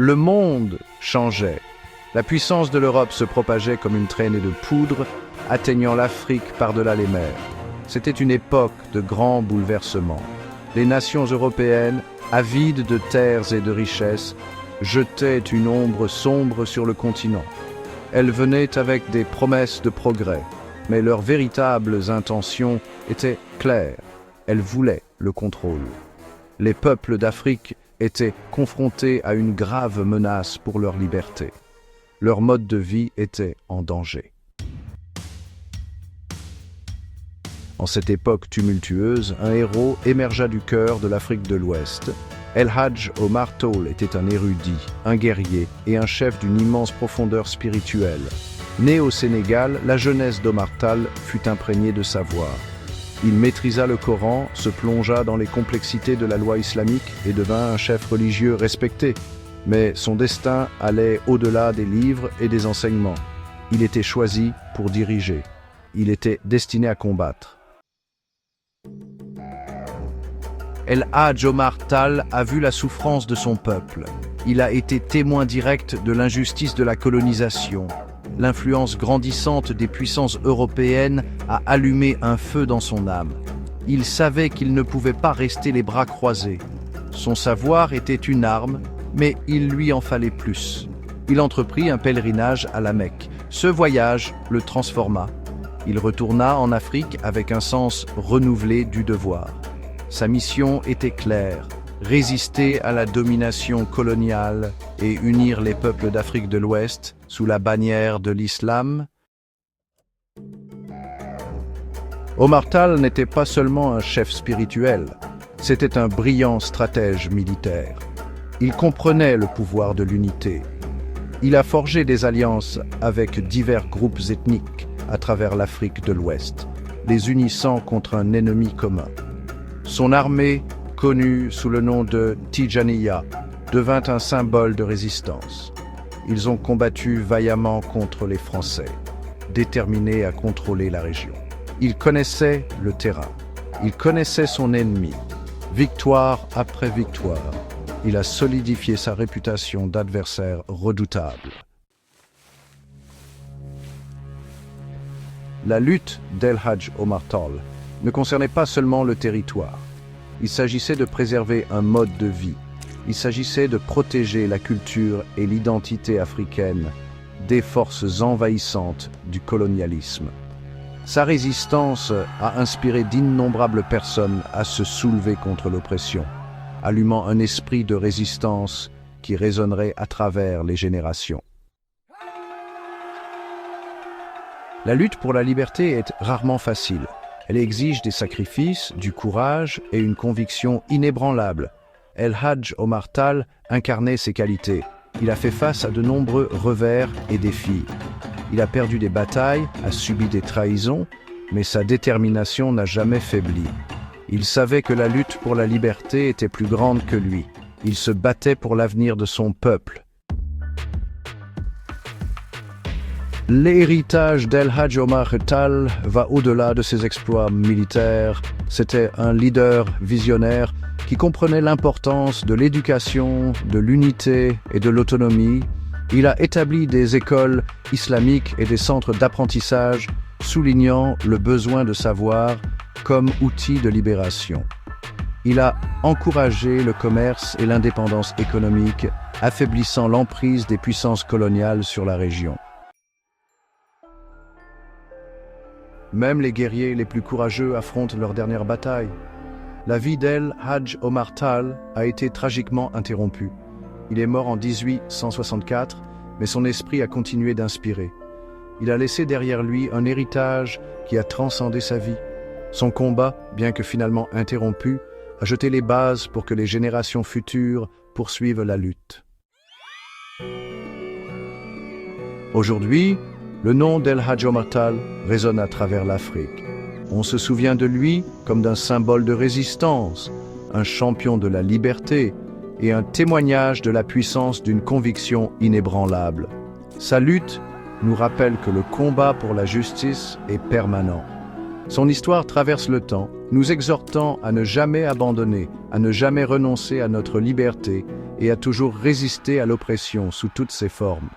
Le monde changeait. La puissance de l'Europe se propageait comme une traînée de poudre, atteignant l'Afrique par-delà les mers. C'était une époque de grands bouleversements. Les nations européennes, avides de terres et de richesses, jetaient une ombre sombre sur le continent. Elles venaient avec des promesses de progrès, mais leurs véritables intentions étaient claires. Elles voulaient le contrôle. Les peuples d'Afrique étaient confrontés à une grave menace pour leur liberté. Leur mode de vie était en danger. En cette époque tumultueuse, un héros émergea du cœur de l'Afrique de l'Ouest. El Hadj Omar Tall était un érudit, un guerrier et un chef d'une immense profondeur spirituelle. Né au Sénégal, la jeunesse d'Omar Tall fut imprégnée de savoir. Il maîtrisa le Coran, se plongea dans les complexités de la loi islamique et devint un chef religieux respecté. Mais son destin allait au-delà des livres et des enseignements. Il était choisi pour diriger. Il était destiné à combattre. El Hadj Omar Tall a vu la souffrance de son peuple. Il a été témoin direct de l'injustice de la colonisation. L'influence grandissante des puissances européennes a allumé un feu dans son âme. Il savait qu'il ne pouvait pas rester les bras croisés. Son savoir était une arme, mais il lui en fallait plus. Il entreprit un pèlerinage à la Mecque. Ce voyage le transforma. Il retourna en Afrique avec un sens renouvelé du devoir. Sa mission était claire, résister à la domination coloniale et unir les peuples d'Afrique de l'Ouest sous la bannière de l'islam. Omar Tall n'était pas seulement un chef spirituel, c'était un brillant stratège militaire. Il comprenait le pouvoir de l'unité. Il a forgé des alliances avec divers groupes ethniques à travers l'Afrique de l'Ouest, les unissant contre un ennemi commun. Son armée, connue sous le nom de Tijaniya, devint un symbole de résistance. Ils ont combattu vaillamment contre les Français, déterminés à contrôler la région. Il connaissait le terrain, il connaissait son ennemi. Victoire après victoire, il a solidifié sa réputation d'adversaire redoutable. La lutte d'El Hadj Omar Tall ne concernait pas seulement le territoire. Il s'agissait de préserver un mode de vie. Il s'agissait de protéger la culture et l'identité africaine des forces envahissantes du colonialisme. Sa résistance a inspiré d'innombrables personnes à se soulever contre l'oppression, allumant un esprit de résistance qui résonnerait à travers les générations. La lutte pour la liberté est rarement facile. Elle exige des sacrifices, du courage et une conviction inébranlable. El Hadj Omar Tall incarnait ces qualités. Il a fait face à de nombreux revers et défis. Il a perdu des batailles, a subi des trahisons, mais sa détermination n'a jamais faibli. Il savait que la lutte pour la liberté était plus grande que lui. Il se battait pour l'avenir de son peuple. L'héritage d'El Hadj Omar Tall va au-delà de ses exploits militaires. C'était un leader visionnaire qui comprenait l'importance de l'éducation, de l'unité et de l'autonomie. Il a établi des écoles islamiques et des centres d'apprentissage, soulignant le besoin de savoir comme outil de libération. Il a encouragé le commerce et l'indépendance économique, affaiblissant l'emprise des puissances coloniales sur la région. Même les guerriers les plus courageux affrontent leur dernière bataille. La vie d'El Hadj Omar Tall a été tragiquement interrompue. Il est mort en 1864, mais son esprit a continué d'inspirer. Il a laissé derrière lui un héritage qui a transcendé sa vie. Son combat, bien que finalement interrompu, a jeté les bases pour que les générations futures poursuivent la lutte. Aujourd'hui, le nom d'El Hadj Omar Tall résonne à travers l'Afrique. On se souvient de lui comme d'un symbole de résistance, un champion de la liberté et un témoignage de la puissance d'une conviction inébranlable. Sa lutte nous rappelle que le combat pour la justice est permanent. Son histoire traverse le temps, nous exhortant à ne jamais abandonner, à ne jamais renoncer à notre liberté et a toujours résisté à l'oppression sous toutes ses formes.